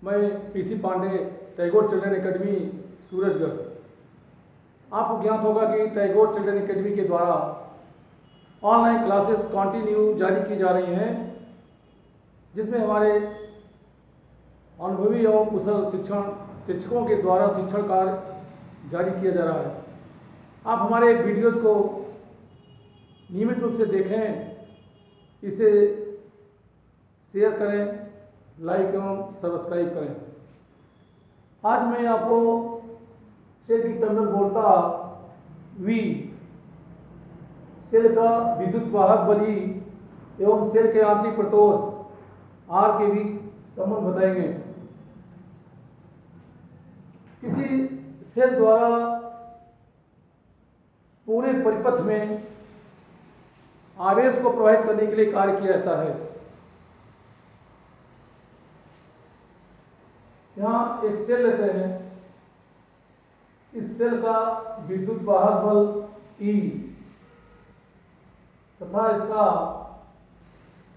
मैं PC Pande, Tagore Children Academy, Surajgarh. आपको ज्ञात होगा कि टैगोर चिल्ड्रन एकेडमी के द्वारा ऑनलाइन क्लासेस कंटिन्यू जारी की जा रही हैं, जिसमें हमारे अनुभवी एवं कुशल शिक्षकों के द्वारा शिक्षण कार्य जारी किया जा रहा है। आप हमारे वीडियोज को नियमित रूप से देखें, इसे शेयर करें, लाइक एवं सब्सक्राइब करें। आज मैं आपको सेल की टर्मिनल बोलता वी, सेल का विद्युत वाहक बली एवं सेल के आंतरिक प्रतिरोध आर के बीच संबंध बताएंगे। किसी सेल द्वारा पूरे परिपथ में आवेश को प्रवाहित करने के लिए कार्य किया जाता है। यहाँ एक सेल लेते हैं, इस सेल का विद्युत वाहक बल E तथा इसका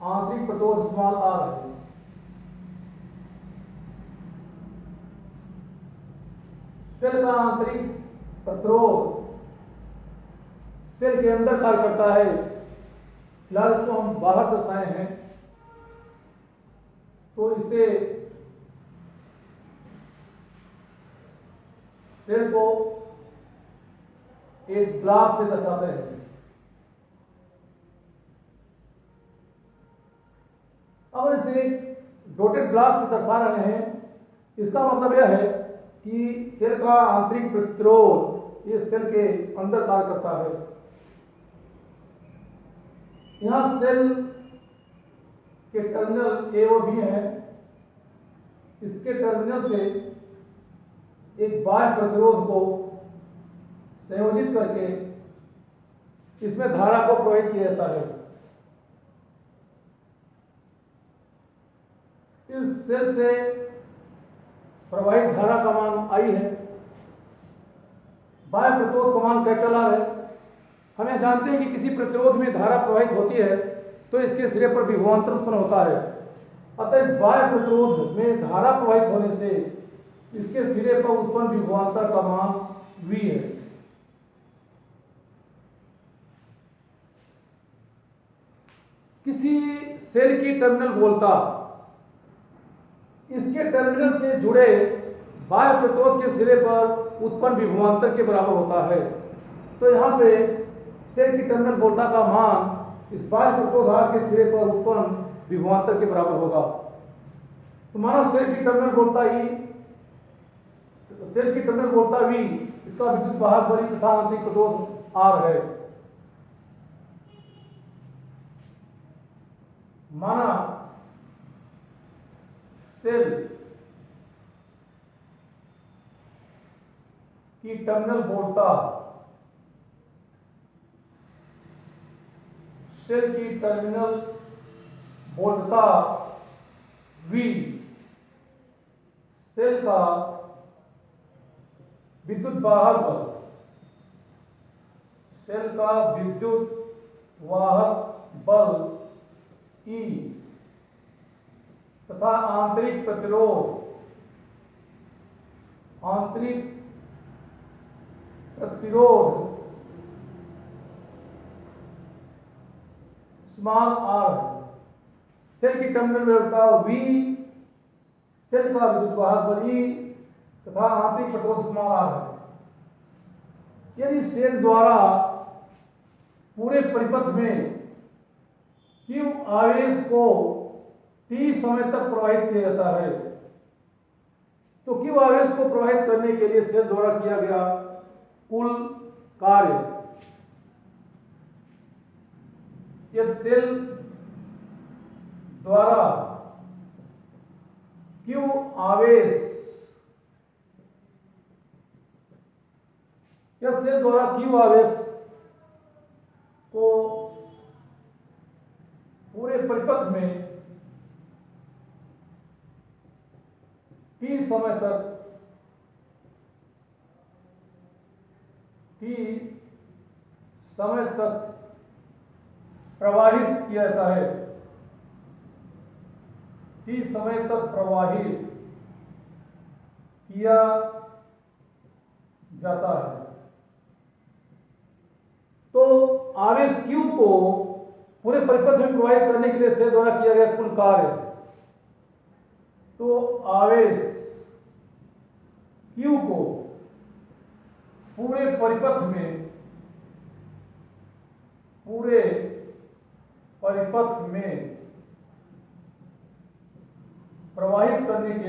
आंतरिक प्रतिरोध स्मॉल r है। सेल का आंतरिक प्रतिरोध सेल के अंदर कार्य करता है। फिलहाल इसको हम बाहर दर्शाए हैं, तो इसे सेल को एक ब्लॉक से दर्शाते हैं। अगर इसे डॉटेड ब्लॉक से दर्शा रहे हैं, इसका मतलब यह है कि सेल का आंतरिक प्रतिरोध इस सेल के अंदर कार्य करता है। यहां सेल के टर्मिनल ए और बी हैं। इसके टर्मिनल से एक बाह्य प्रतिरोध को संयोजित करके इसमें धारा को प्रवाहित किया जाता है। इस सेल से प्रवाहित धारा का मान I है, बाह्य प्रतिरोध का मान कैपिटल R है। हम यह जानते हैं कि किसी प्रतिरोध में धारा प्रवाहित होती है तो इसके सिरे पर विभवांतर उत्पन्न होता है। अतः इस बाह्य प्रतिरोध में धारा प्रवाहित होने से इसके सिरे पर उत्पन्न विभवांतर का मान V है। किसी सेल की टर्मिनल बोलता इसके टर्मिनल से जुड़े बाह्य प्रतिरोध के सिरे पर उत्पन्न विभवांतर के बराबर होता है। तो यहाँ पे सेल की टर्मिनल बोलता का मान इस बाह्य प्रतिरोध के सिरे पर उत्पन्न विभवांतर के बराबर होगा। तो माना सेल की टर्मिनल बोलता E, सेल की टर्मिनल बोलता V, इसका विद्युत वाहक बल तथा आंतरिक प्रतिरोध R है। माना सेल की टर्मिनल बोलता, सेल की टर्मिनल बोलता V, सेल का विद्युत वाहक बल, सेल का विद्युत वाहक बल E तथा आंतरिक प्रतिरोध, आंतरिक प्रतिरोध स्मॉल r है। सेल की टर्मिनल बोलता V, सेल का विद्युत वाहक बल E तथा आंतरिक प्रतिरोध स्मॉल r है। यदि सेल द्वारा पूरे परिपथ में Q आवेश को T समय तक प्रवाहित किया जाता है, तो Q आवेश को प्रवाहित करने के लिए सेल द्वारा किया गया कुल कार्य, यदि सेल द्वारा Q आवेश, यदि सेल द्वारा Q आवेश को पूरे परिपथ में T समय तक प्रवाहित किया जाता है, T समय तक प्रवाहित किया जाता है। तो आवेश Q को पूरे परिपथ में प्रवाहित करने के लिए सेल द्वारा किया गया कुल कार्य, तो आवेश Q को पूरे परिपथ में प्रवाहित करने के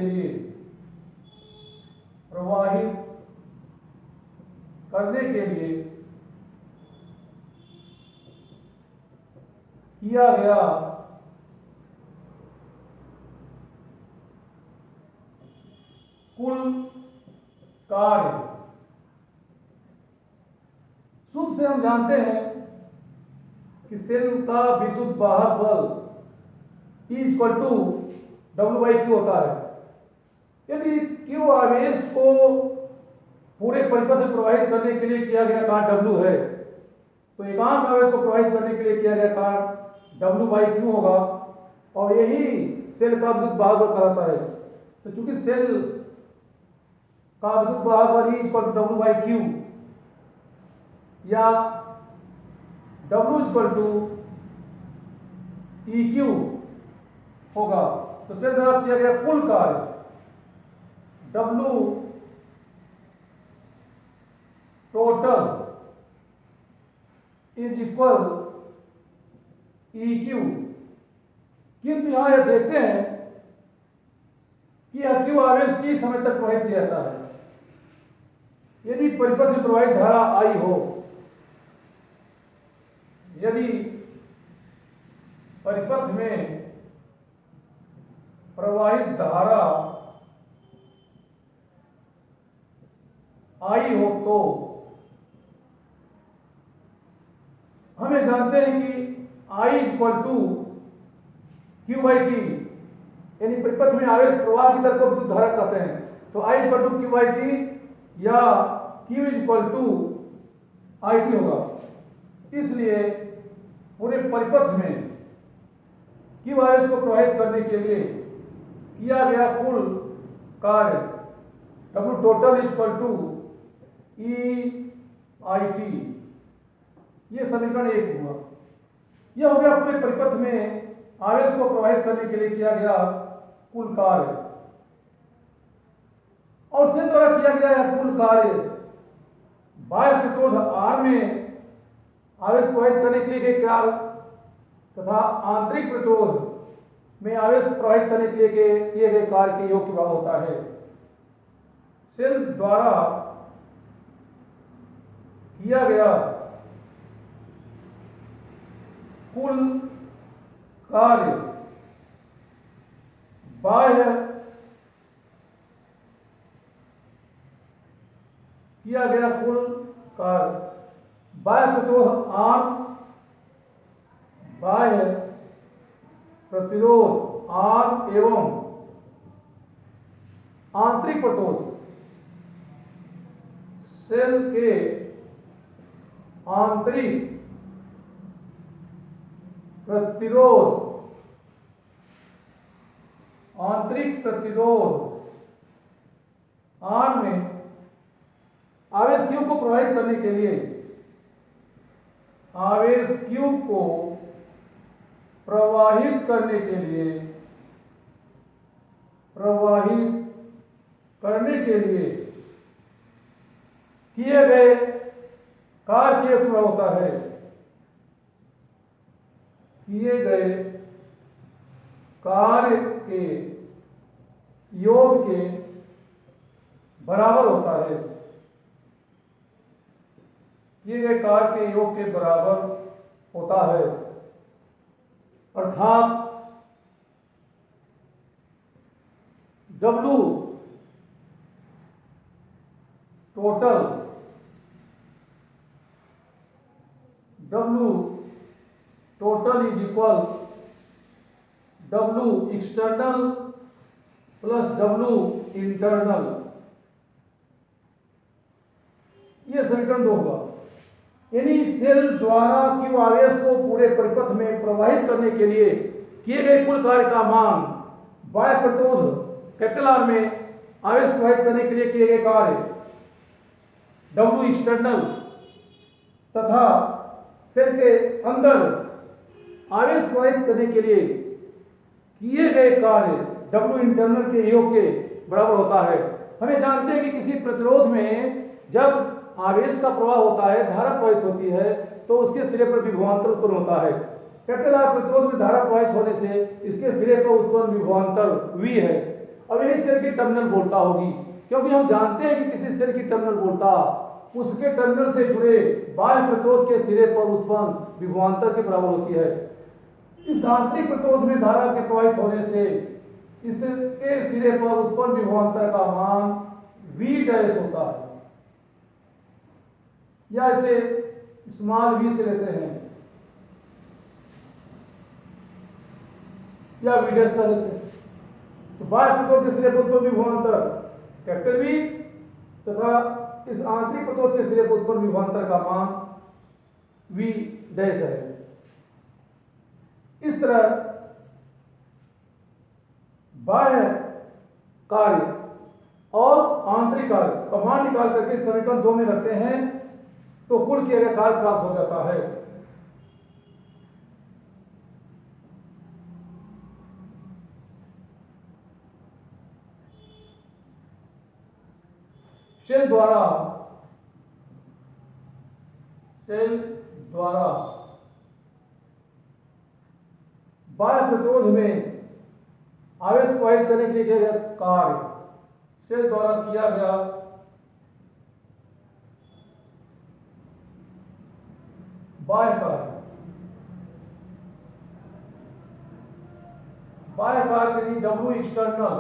लिए किया गया कुल कार्य। सूत्र से हम जानते हैं कि सेल का विद्युत वाहक बल E = W/Q होता है। यदि Q आवेश को पूरे परिपथ में प्रवाहित करने के लिए किया गया कार्य W है, तो एकांक आवेश को प्रवाहित करने के लिए किया गया कार्य W/Q होगा, और यही सेल का विद्युत वाहक बल कहलाता है। तो चूंकि सेल का विद्युत वाहक बल E = W/Q या W = EQ होगा, तो सेल द्वारा किया गया कुल कार्य W total = EQ। किंतु यहां यह देखते हैं कि यह Q आवेश किस समय तक प्रवाहित किया जाता है। यदि परिपथ में प्रवाहित धारा I हो, यदि परिपथ में प्रवाहित धारा I हो, तो हमें जानते हैं कि I = Q/T, यानी परिपथ में आवेश प्रवाह की दर को विद्युत धारा कहते हैं। तो I = Q/T या Q = IT होगा। इसलिए पूरे परिपथ में Q आवेश को प्रवाहित करने के लिए किया गया कुल कार्य W total = EIT। यह समीकरण 1 हुआ। यह हो गया पूरे परिपथ में आवेश को प्रवाहित करने के लिए किया गया कुल कार्य। और सेल द्वारा किया गया यह कुल कार्य बाह्य प्रतिरोध R में आवेश प्रवाहित करने के लिए गए कार्य तथा आंतरिक प्रतिरोध में आवेश प्रवाहित करने के लिए किए गए कार्य के योग के बराबर होता है। सेल द्वारा किया गया कुल कार्य बाह्य प्रतिरोध R, बाह्य प्रतिरोध R एवं आंतरिक प्रतिरोध, सेल के आंतरिक प्रतिरोध R में आवेश Q को प्रवाहित करने के लिए किए गए कार्य के योग होता है। किए गए कार्य के योग के बराबर होता है। किए गए कार्य के योग के बराबर होता है, अर्थात W total is equal W external plus W internal। यह समीकरण 2 होगा। यानी सेल द्वारा Q आवेश को पूरे परिपथ में प्रवाहित करने के लिए किए गए कुल कार्य का मान बाह्य प्रतिरोध R में आवेश प्रवाहित करने के लिए किए गए कार्य W एक्सटर्नल तथा सेल के अंदर आवेश प्रवाहित करने के लिए किए गए कार्य W इंटरनल के योग के बराबर होता है। हमें जानते हैं कि किसी प्रतिरोध में जब आवेश का प्रवाह होता है, धारा प्रवाहित होती है, तो उसके सिरे पर विभवांतर उत्पन्न होता है। कैपिटल आर प्रतिरोध में धारा प्रवाहित होने से इसके सिरे पर उत्पन्न विभवांतर V है। अब यही सेल की टर्मिनल वोल्टा होगी, क्योंकि हम जानते हैं कि किसी सेल की टर्मिनल वोल्टा उसके टर्मिनल से जुड़े बाह्य प्रतिरोध के सिरे पर उत्पन्न विभवांतर के बराबर होती है। इस आंतरिक प्रतिरोध में धारा के प्रवाहित होने से इसके सिरे पर उत्पन्न विभवांतर का मान V डैश होता है, या इसे स्मॉल v से लेते हैं या V डैश का लेते हैं। तो बाह्य प्रतिरोध के सिरे पर उत्पन्न विभवांतर कैपिटल V तथा इस आंतरिक प्रतिरोध के सिरे पर उत्पन्न विभवांतर का मान V डैश है। इस तरह बाह्य कार्य और आंतरिक कार्य का मान निकाल करके समीकरण 2 में रखते हैं तो कुल किया गया कार्य प्राप्त हो जाता है। सेल द्वारा बाह्य प्रतिरोध में आवेश प्रवाहित करने के लिए किया गया कार्य सेल द्वारा किया गया बाह्य कार्य यानी W एक्सटर्नल,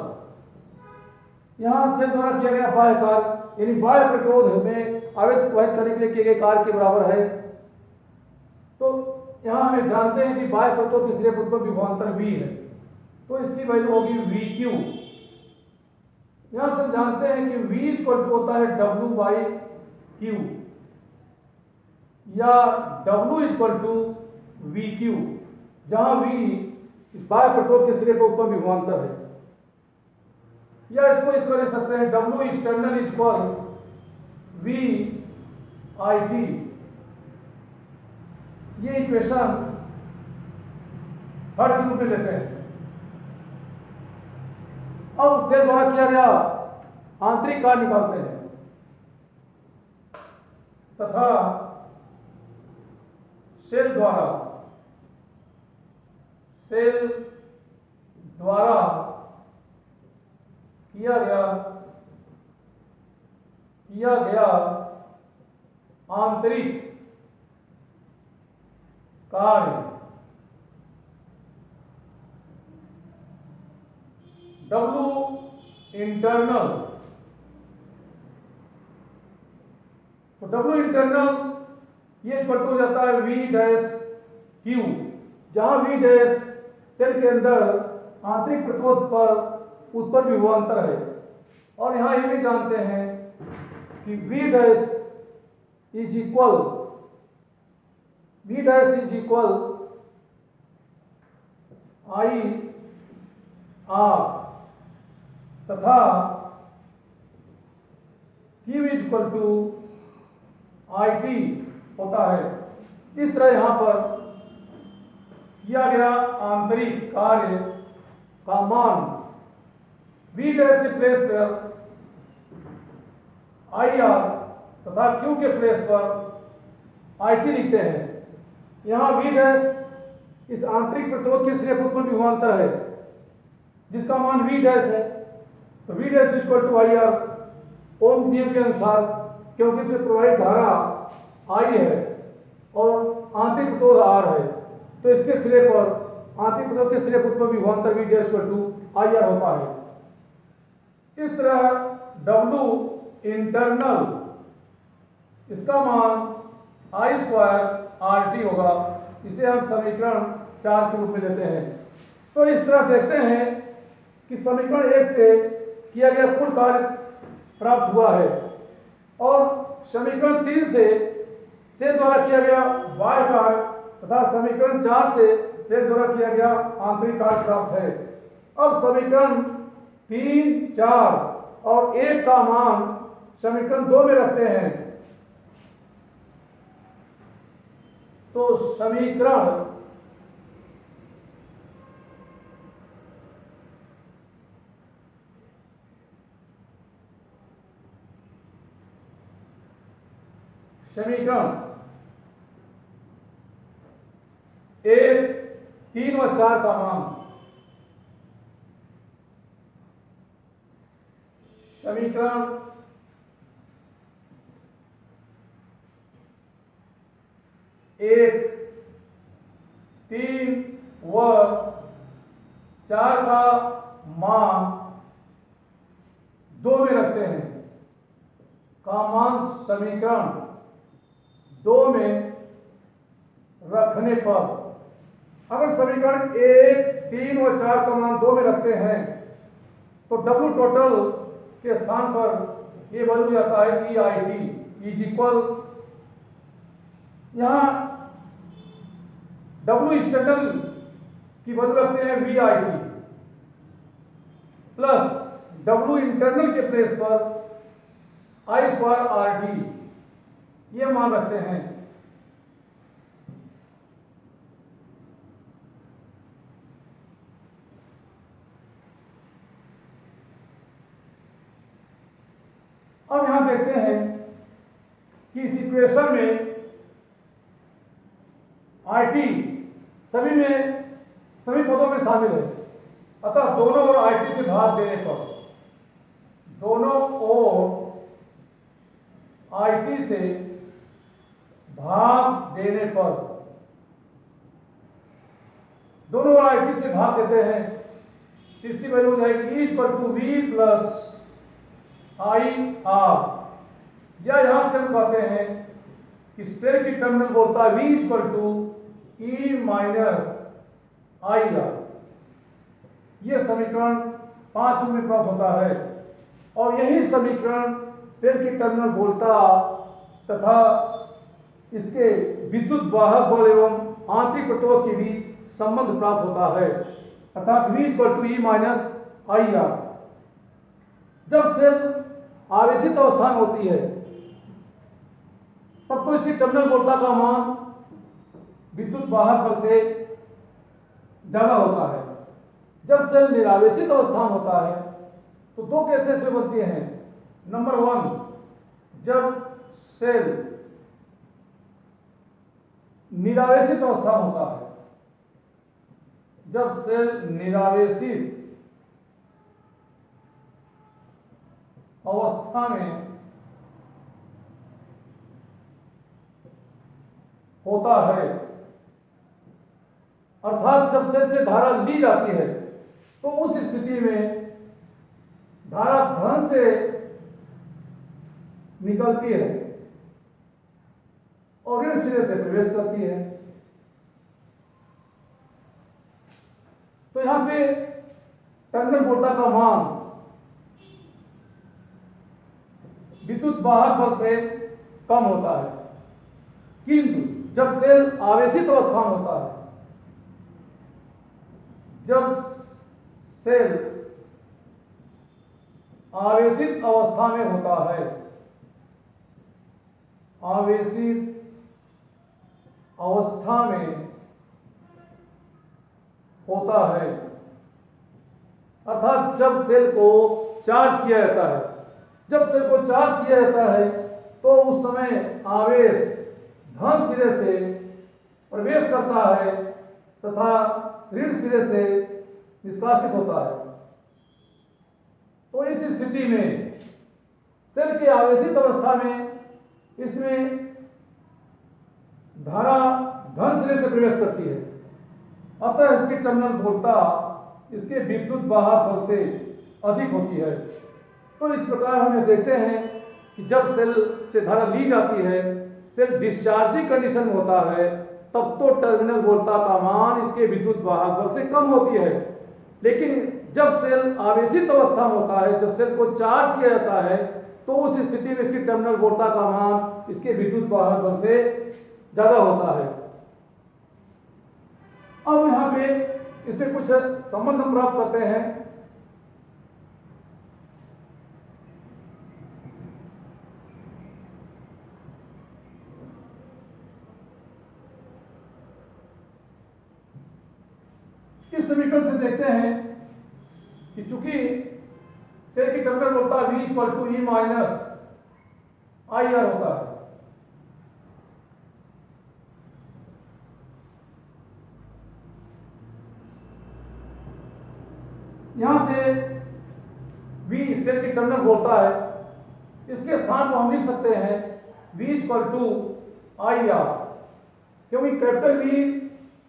यहां सेल द्वारा किया गया बाह्य कार्य यानी बाह्य प्रतिरोध में आवेश प्रवाहित करने के लिए किए गए कार्य के बराबर है। तो यहां हम जानते हैं कि बाह्य प्रतिरोध के सिरे पर उत्पन्न विभवांतर V है, तो इसकी वैल्यू होगी VQ। यहां से हम जानते हैं कि V इक्वल टू होता है W बाई Q या W इक्वल टू VQ, जहां V इस बाह्य प्रतिरोध के सिरे पर उत्पन्न विभवांतर है, या इसको इस तरह लिख सकते हैं W external equal V IT। ये इक्वेशन थर्ड के रूप में लेते हैं। अब सेल द्वारा किया गया आंतरिक कार्य निकालते हैं तथा सेल द्वारा किया गया आंतरिक कार्य W इंटरनल, तो W इंटरनल ये इक्वल टू हो जाता है V डैश Q, जहां V डैश सेल के अंदर आंतरिक प्रतिरोध पर उत्पन्न विभवांतर है, और यहां ये भी जानते हैं कि V dash is equal I R तथा Q is equal to IT होता है। इस तरह यहां पर किया गया आंतरिक कार्य का मान V डैश के प्लेस पर IR तथा Q के प्लेस पर IT लिखते हैं। यहां V डैश इस आंतरिक प्रतिरोध के सिरे पर उत्पन्न विभवांतर है जिसका मान V डैश है, तो V dash equal to IR Ohm नियम के अनुसार, क्योंकि इसमें प्रवाहित धारा I है और आंतरिक प्रतिरोध R है, तो इसके सिरे पर आंतरिक प्रतिरोध के सिरे पर उत्पन्न विभवांतर V dash equal to IR होता है। इस तरह W इंटरनल इसका मान I स्क्वायर RT होगा, इसे हम समीकरण 4 के रूप में लेते हैं। तो इस तरह देखते हैं कि समीकरण 1 से किया गया कुल कार्य प्राप्त हुआ है, और समीकरण 3 से सेल द्वारा किया गया बाह्य कार्य तथा समीकरण 4 से सेल द्वारा किया गया आंतरिक कार्य प्राप्त है। अब समीकरण 3, 4 और 1 का मान समीकरण 2 में रखते हैं तो समीकरण एक 3 व 4 का मान समीकरण एक 3 व 4 का मान 2 में रखते हैं का मान समीकरण 2 में रखने पर अगर समीकरण 1, 3 व 4 का मान 2 में रखते हैं तो W टोटल के स्थान पर ये बदल जाता है EIT इज इक्वल, यहां W एक्सटर्नल की वैल्यू रखते हैं VIT प्लस W इंटरनल के प्लेस पर I²RT ये मान रखते हैं। अब यहां देखते हैं कि इस इक्वेशन में IT सभी पदों में शामिल है, अतः दोनों ओर IT से भाग देने पर दोनों ओर IT से भाग देने पर दोनों ओर IT से भाग देते हैं, इसकी वैल्यू हो जाएगी E/V प्लस IR, या यहां से हम कहते हैं कि सेल की टर्मिनल बोलता है V E माइनस IR। यह समीकरण 5 में प्राप्त होता है और यही समीकरण सेल की टर्मिनल बोलता तथा इसके विद्युत वाहक बल एवं आंतरिक प्रतिरोध के बीच संबंध प्राप्त होता है, अर्थात V E माइनस IR। जब सेल आवेशित अवस्था में होती है तब तो इसकी टर्मिनल वोल्टा का मान विद्युत वाहक बल से ज्यादा होता है। जब सेल निरावेशित अवस्था में होता है तो दो केसेस में बनती हैं। नंबर 1, जब सेल निरावेशित अवस्था में होता है, जब सेल निरावेशित अवस्था में होता है, अर्थात जब सेल से धारा ली जाती है तो उस स्थिति में धारा धन से निकलती है और ऋण सिरे से प्रवेश करती है। तो यहां पे टर्मिनल वोल्टा का मान विद्युत वाहक बल से कम होता है, किंतु जब सेल आवेशित अवस्था में होता है, जब सेल आवेशित अवस्था में होता है, आवेशित अवस्था में होता है, अर्थात जब सेल को चार्ज किया जाता है, जब सेल को चार्ज किया जाता है तो उस समय आवेश धन सिरे से प्रवेश करता है तथा ऋण सिरे से निष्कासित होता है। तो इस स्थिति में सेल के आवेशित अवस्था में इसमें धारा धन सिरे से प्रवेश करती है, अतः इसकी टर्मिनल वोल्टा इसके विद्युत वाहक बल से अधिक होती है। तो इस प्रकार हम देखते हैं कि जब सेल से धारा ली जाती है, सेल डिस्चार्जिंग कंडीशन में होता है, तब तो टर्मिनल वोल्टा का मान इसके विद्युत वाहक बल से कम होती है, लेकिन जब सेल आवेशित अवस्था में होता है, जब सेल को चार्ज किया जाता है तो उस स्थिति में इसकी टर्मिनल वोल्टा का मान इसके विद्युत वाहक बल से ज्यादा होता है। अब यहां पे इससे कुछ संबंध हम प्राप्त करते हैं। इस समीकरण से देखते हैं कि चूंकि सेल की terminal voltage V equal to E minus IR होता है, यहां से V सेल की टर्मिनल वोल्टा है, इसके स्थान को हम लिख सकते हैं V इक्वल टू IR, क्योंकि कैपिटल V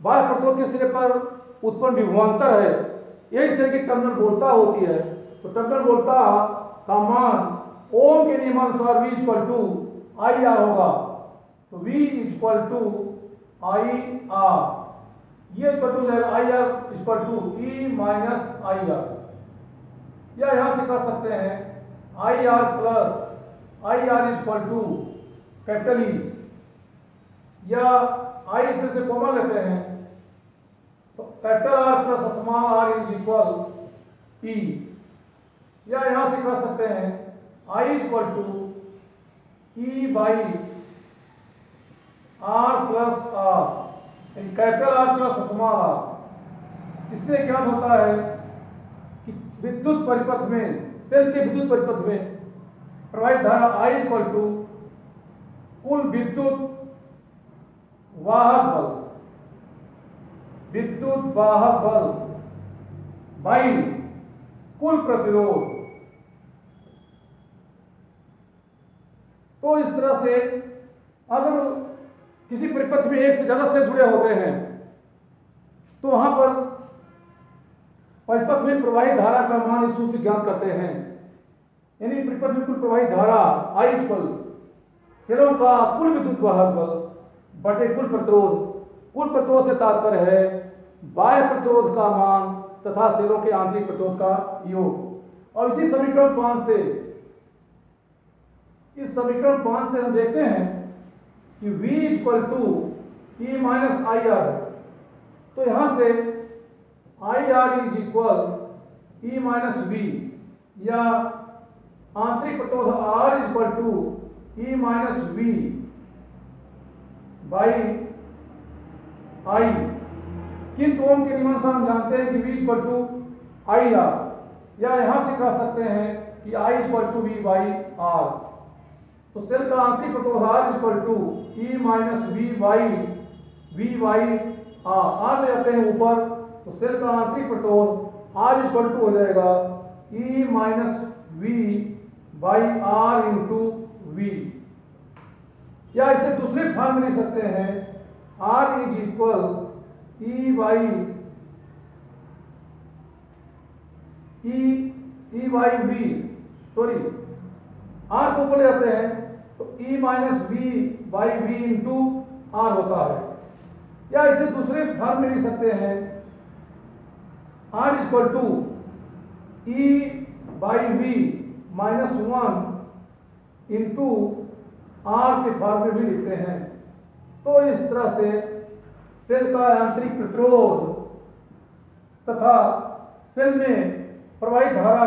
बाह्य प्रतिरोध के सिरे पर उत्पन्न विभवांतर है, यही सेल की टर्मिनल वोल्टा होती है। तो टर्मिनल वोल्टा का मान ओम के नियमानुसार V इक्वल टू IR होगा। तो V इक्वल टू IR, ये इक्वल टू जाएगा IR equal to E minus IR, या यहां से कर सकते हैं IR plus IR equal to capital E, या I से कॉमन लेते हैं तो capital R plus small r is equal E, या यहां से कर सकते हैं I equal to E by R plus R, capital R plus small r। इससे क्या होता है कि विद्युत परिपथ में, सेल के विद्युत परिपथ में प्रवाहित धारा I इक्वल टू कुल विद्युत वाहक बल, विद्युत वाहक बल बाई कुल प्रतिरोध। तो इस तरह से अगर किसी परिपथ में एक से ज्यादा सेल जुड़े होते हैं तो वहां पर परिपथ में प्रवाहित धारा का मान इस सूत्र से ज्ञात करते हैं, यानी परिपथ में कुल प्रवाहित धारा I इक्वल सेलों का कुल विद्युत वाहक बल बटे कुल प्रतिरोध। कुल प्रतिरोध से तात्पर्य है बाह्य प्रतिरोध का मान तथा सेलों के आंतरिक प्रतिरोध का योग। और इसी समीकरण 5 से, इस समीकरण 5 से हम देखते हैं कि V equal to E minus IR, तो यहां से IR is equal E minus V, या आंतरिक प्रतिरोध R equal to E minus V by I, किंतु ओम के नियमानुसार हम जानते हैं कि V इक्वल टू IR, या यहां से कह सकते हैं कि I equal to V by R। तो सेल का आंतरिक प्रतिरोध R equal to E minus V by R ले जाते हैं ऊपर, तो सेल का आंतरिक प्रतिरोध R इक्वल टू हो जाएगा E minus V by R into V, या इसे दूसरे फॉर्म में लिख सकते हैं R is equal E by V, sorry R को ऊपर ले जाते हैं तो E minus V by V into R होता है, या इसे दूसरे फॉर्म में लिख सकते हैं R equal to E by V minus 1 into R के फॉर्म में भी लिखते हैं। तो इस तरह से सेल का आंतरिक प्रतिरोध तथा सेल में प्रवाहित धारा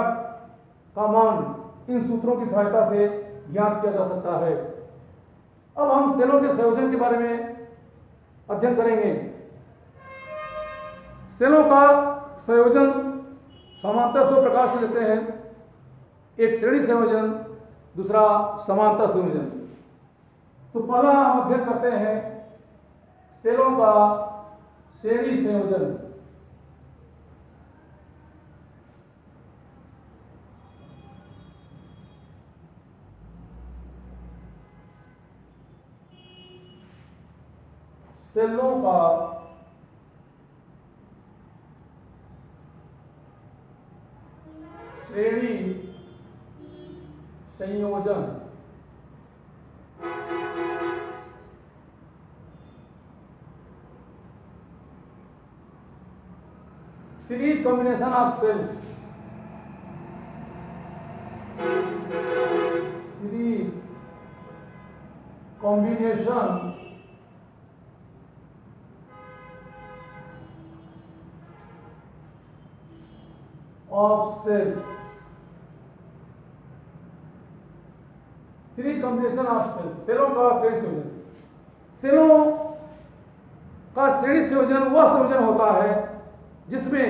का मान इन सूत्रों की सहायता से ज्ञात किया जा सकता है। अब हम सेलों के संयोजन के बारे में अध्ययन करेंगे। सेलों का संयोजन समांतर दो प्रकार से लेते हैं, एक श्रेणी संयोजन, दूसरा समांतर संयोजन। तो पहला हम अध्ययन करते हैं सेलों का श्रेणी संयोजन। सेलों का श्रेणी संयोजन। Series combination of cells, series combination of cells, series combination of cells, सेलों का श्रेणी संयोजन। सेलों का श्रेणी संयोजन वह संयोजन होता है जिसमें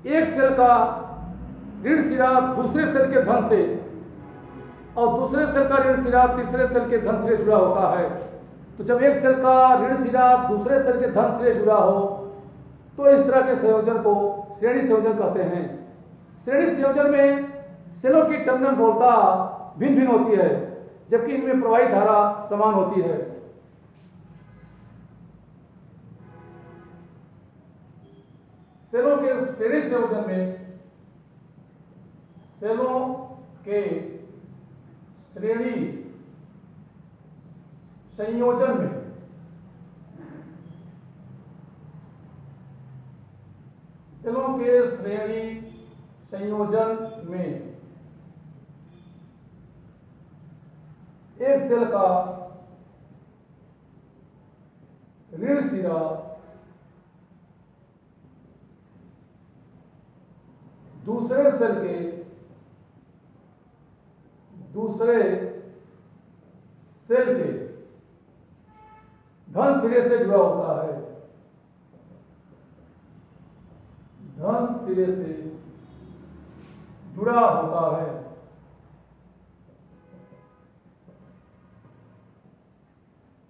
एक सेल का ऋण सिरा दूसरे सेल के धन से और दूसरे सेल का ऋण सिरा तीसरे सेल के धन से जुड़ा होता है। तो जब एक सेल का ऋण सिरा दूसरे सेल के धन से जुड़ा हो तो इस तरह के संयोजन को श्रेणी संयोजन कहते हैं। श्रेणी संयोजन में सेलों की टर्मिनल बोलता भिन्न भिन्न होती है, जबकि इनमें प्रवाहित धारा समान होती है। सेलों के श्रेणी संयोजन में सेलों के श्रेणी संयोजन में सेलों के श्रेणी संयोजन में एक सेल का ऋण सिरा दूसरे सेल के दूसरे सेल के धन सिरे से जुड़ा होता है। धन सिरे से जुड़ा होता है।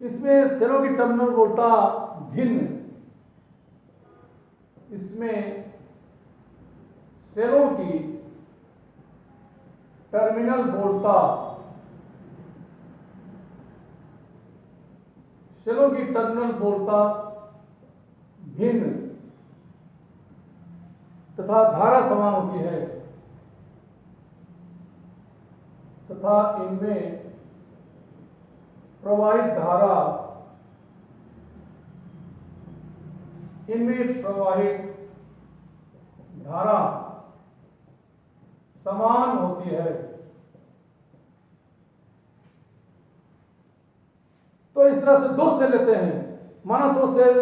इसमें सेलों की टर्मिनल बोलता भिन्न। इसमें सेलों की टर्मिनल बोलता सेलों की टर्मिनल बोलता भिन्न तथा धारा समान होती है तथा इनमें प्रवाहित धारा समान होती है। तो इस तरह से दो सेल लेते हैं। माना दो सेल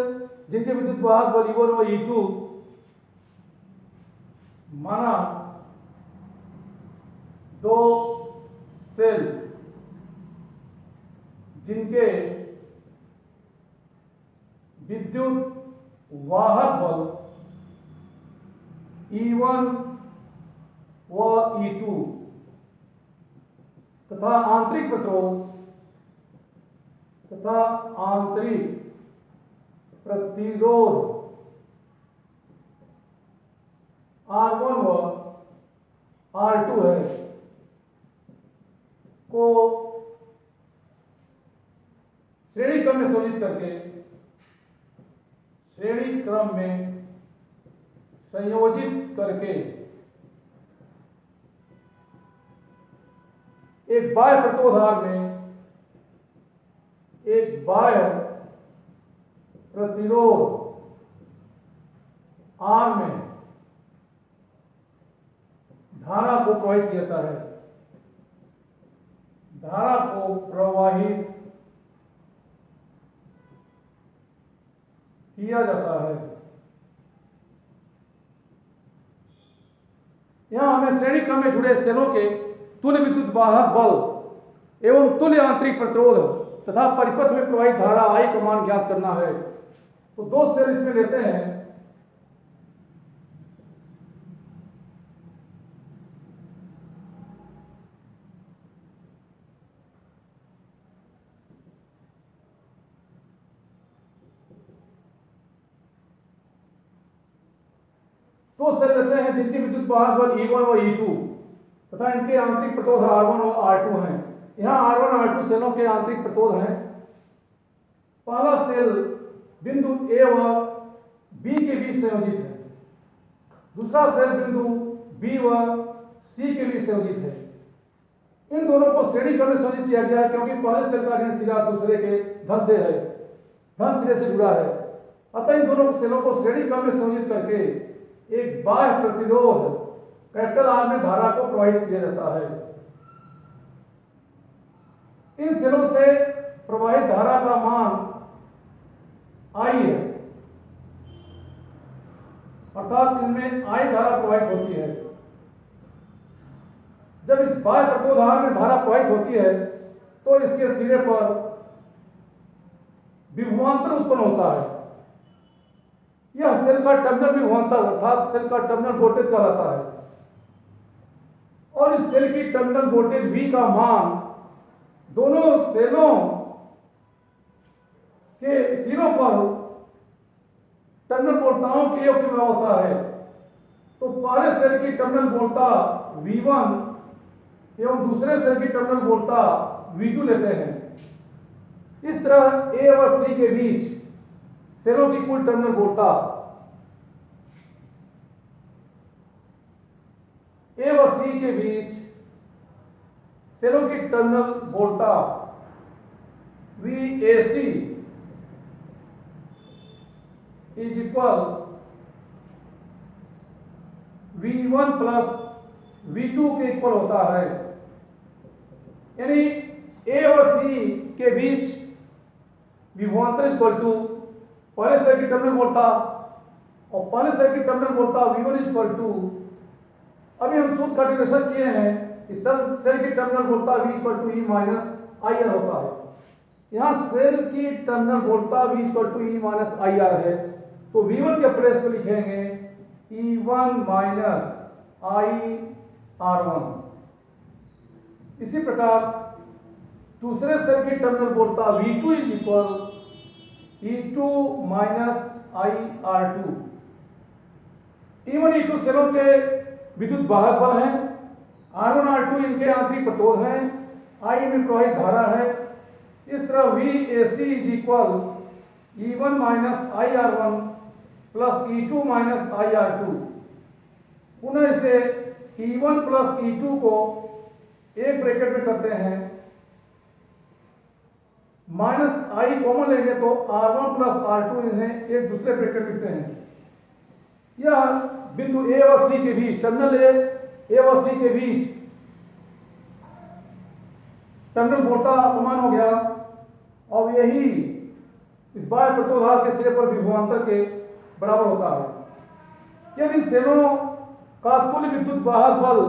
जिनके विद्युत वाहक बल E1 और E2, माना दो सेल जिनके विद्युत वाहक बल E1 व E2 तथा आंतरिक प्रतिरोध R1 व R2 है को श्रेणी क्रम में संयोजित करके एक बाह्य प्रतिरोधार में एक बाह्य प्रतिरोध R में धारा को प्रवाहित किया जाता है। धारा को प्रवाहित किया जाता है। यहां हमें श्रेणी क्रम में जुड़े सेलों के तुल्य विद्युत वाहक बल एवं तुल्य आंतरिक प्रतिरोध तथा परिपथ में प्रवाहित धारा I का मान ज्ञात करना है। तो दो सेल इसमें लेते हैं। दो सेल लेते हैं जिनके विद्युत वाहक बल E1 और E2 तथा इनके आंतरिक प्रतिरोध R1 और R2 हैं। यहाँ R1 और R2 सेलों के आंतरिक प्रतिरोध हैं। पहला सेल बिंदु A व B के बीच संयोजित है। दूसरा सेल बिंदु B व C के बीच संयोजित है। इन दोनों को श्रेणी क्रम में संयोजित किया गया है क्योंकि पहले सेल का ऋण सिरा दूसरे के धन सिरे से जुड़ा है। अतः इन दोनों सेलों को श्रेणी क्रम में संयोजित करके एक बाह्य प्रतिरोध कैपिटल R में धारा को प्रवाहित किया जाता है। इन सेलों से प्रवाहित धारा का मान I है, अर्थात इनमें I धारा प्रवाहित होती है। जब इस बाह्य प्रतिरोधार में धारा प्रवाहित होती है तो इसके सिरे पर विभवांतर उत्पन्न होता है। यह सेल का टर्मिनल विभवांतर अर्थात सेल का टर्मिनल वोल्टेज कहलाता है। और इस सेल की टर्मिनल वोल्टेज V का मान दोनों सेलों के सिरों पर टर्मिनल वोल्टताओं के योग के बराबर होता है। तो पहले सेल की टर्मिनल वोल्टता V1 एवं दूसरे सेल की टर्मिनल वोल्टता V2 लेते हैं। इस तरह A व C के बीच सेलों की कुल टर्मिनल वोल्टता A व C के बीच सेलों की टर्मिनल वोल्टता VAC is equal V1 plus V2 के इक्वल होता है। यानी A और C के बीच विभवांतर इक्वल टू पहले सेल की टर्मिनल वोल्टता और पहले सेल की टर्मिनल वोल्टता V1 इक्वल टू, अभी हम सूत्र का डिफरेंशिएट किए हैं कि सेल की टर्मिनल वोल्टता V equal to E minus IR होता है। यहाँ सेल की टर्मिनल वोल्टता V equal to E minus IR है, तो V1 के प्लेस पे लिखेंगे E1 माइनस IR1। इसी प्रकार दूसरे सेल की टर्मिनल वोल्टता V2 is equal E2 minus IR2। E1 E2 सेलों के विद्युत वाहक बल हैं, R1 R2 इनके आंतरिक प्रतिरोध हैं, I में प्रवाहित धारा है। इस तरह VAC is equal E1 minus IR1 plus E2 minus IR2। पुनः इसे E1 प्लस E2 को एक ब्रैकेट में करते हैं, माइनस I कॉमन लेंगे तो R1 प्लस R2 इन्हें एक दूसरे ब्रैकेट लिखते हैं। यह बिंदु A और C के बीच टर्मिनल A और C के बीच टर्मिनल वोल्टता समान हो गया और यही इस बाह्य प्रतिरोधार के सिरे पर विभवांतर के बराबर होता है। यदि सेलों का तुल्य विद्युत वाहक बल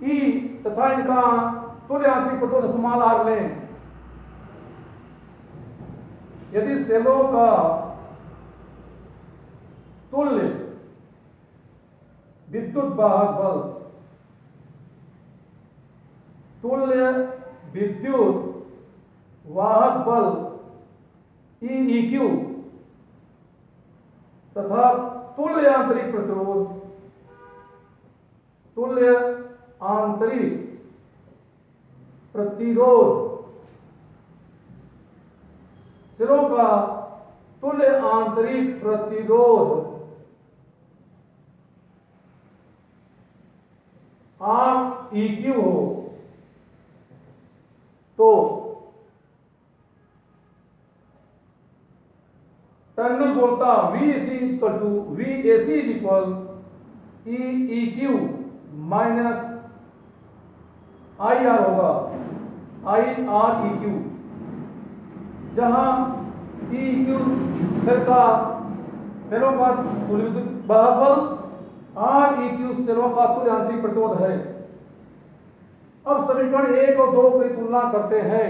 E तथा इनका तुल्य आंतरिक प्रतिरोध समान R लें, यदि सेलों का तुल्य विद्युत वाहक बल तुल्य विद्युत वाहक बल EQ तथा तुल्य आंतरिक प्रतिरोध सिरों का तुल्य आंतरिक प्रतिरोध REQ हो, तो टर्मिनल वोल्टता VAC is equal EEQ minus IR होगा, IREQ, जहां EEQ सेलों का तुल्य विद्युत वाहक बल, REQ सेलों का तुल्य आंतरिक प्रतिरोध है। अब समीकरण 1 और 2 की तुलना करते हैं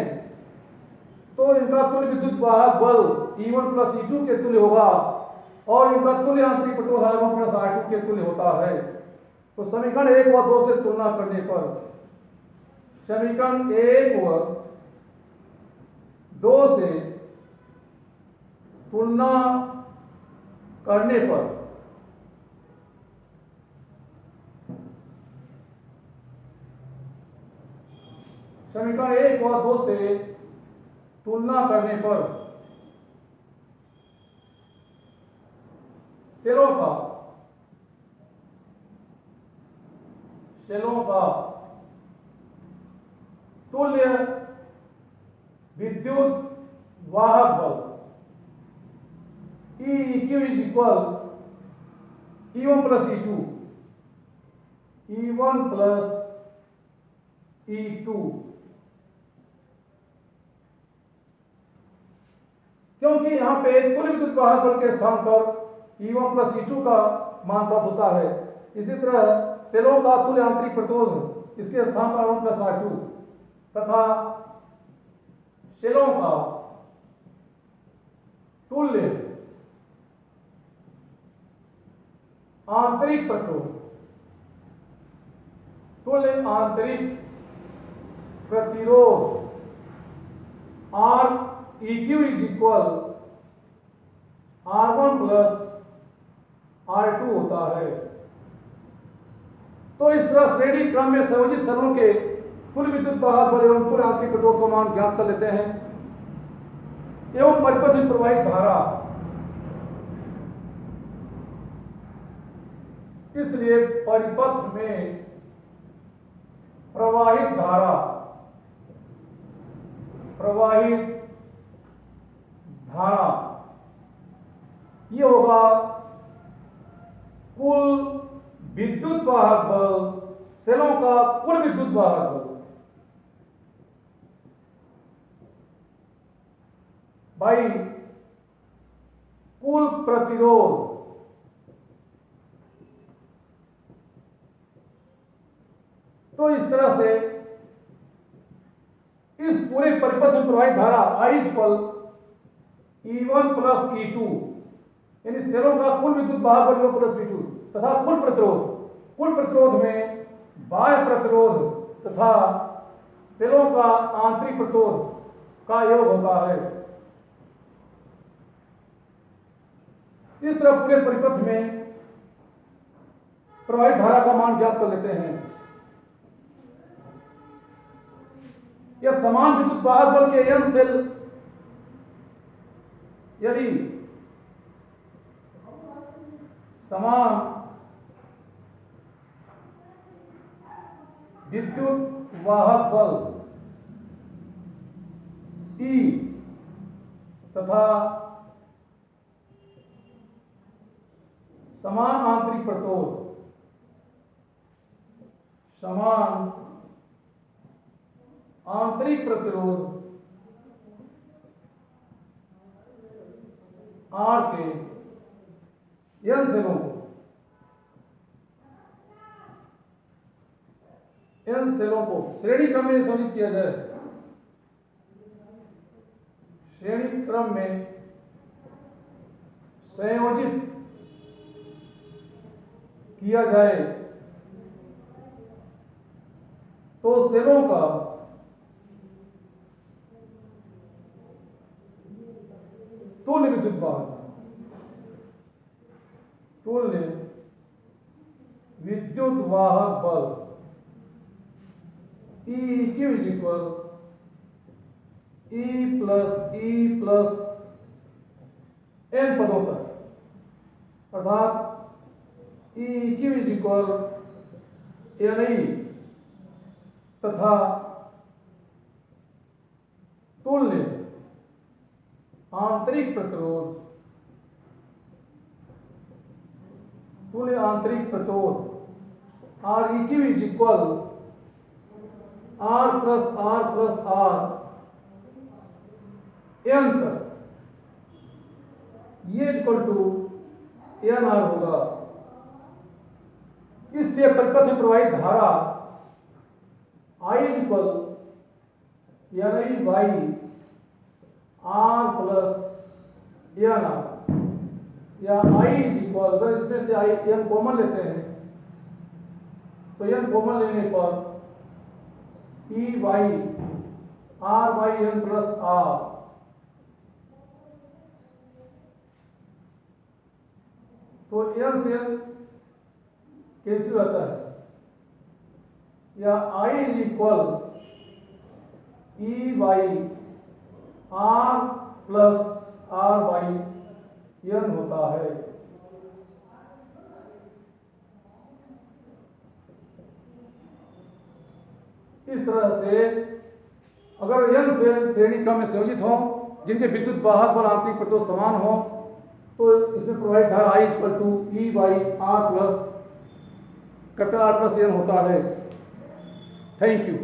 तो इनका तुल्य विद्युत वाहक बल E1 प्लस E2 के तुल्य होगा और इनका तुल्य आंतरिक प्रतिरोध R1 प्लस R2 के तुल्य होता है। तो समीकरण 1 व 2 से तुलना करने पर समीकरण 1 व 2 से तुलना करने पर समीकरण 1 व 2 से तुलना करने पर सेलों का तुल्य विद्युत वाहक बल EEQ is equal E1 plus E2, E1 plus E2, क्योंकि यहां पे तुल्य विद्युत वाहक बल के स्थान पर E1 प्लस E2 का मान प्राप्त होता है। इसी तरह सेलों का तुल्य आंतरिक प्रतिरोध इसके स्थान पर R1 प्लस R2 तथा सेलों का तुल्य आंतरिक प्रतिरोध, तुल्य आंतरिक प्रतिरोध R EQ is equal R1 plus R2 होता है। तो इस तरह श्रेणी क्रम में संयोजित सेलों के कुल विद्युत वाहक बल एवं कुल आंतरिक प्रतिरोध का मान ज्ञात कर लेते हैं एवं परिपथ में प्रवाहित धारा, इसलिए परिपथ में प्रवाहित धारा, ये होगा कुल विद्युत वाहक बल, सेलों का कुल विद्युत वाहक बल बाई कुल प्रतिरोध। तो इस तरह से इस पूरे परिपथ में प्रवाहित धारा I equal E1 plus E2, यानी सेलों का कुल विद्युत वाहक बल प्लस V2 तथा कुल प्रतिरोध में बाह्य प्रतिरोध तथा सेलों का आंतरिक प्रतिरोध का योग होता है। इस तरह पूरे परिपथ में प्रवाहित धारा का मान ज्ञात कर लेते हैं। यह समान विद्युत वाहक बल के n सेल यदि समान विद्युत वाहक बल E तथा समान आंतरिक प्रतिरोध, समान आंतरिक प्रतिरोध R के n सेलों को श्रेणी क्रम में संयोजित किया जाए। श्रेणी क्रम में संयोजित किया जाए तो सेलों का तुल्य विद्युत वाहक बल EQ is equal E plus n पदों तक, अर्थात EQ इज इक्वल NI तथा तुल्य आंतरिक प्रतिरोध REQ is equal R plus R n तक, ये इक्वल टू NR होगा। इससे परिपथ में प्रवाहित धारा I is equal NI by R plus NR, या I इज इक्वल, अगर इसमें से I n कॉमन लेते हैं तो n कॉमन लेने पर E by R by n plus R, तो n से n कैंसिल होता है, या I is equal E by R plus R by n होता है। इस तरह से अगर n सेल श्रेणी क्रम में संयोजित हो जिनके विद्युत वाहक बल आंतरिक प्रतिरोध समान हो तो इसमें प्रवाहित धारा I equal to E by R plus capital R plus n होता है। Thank you.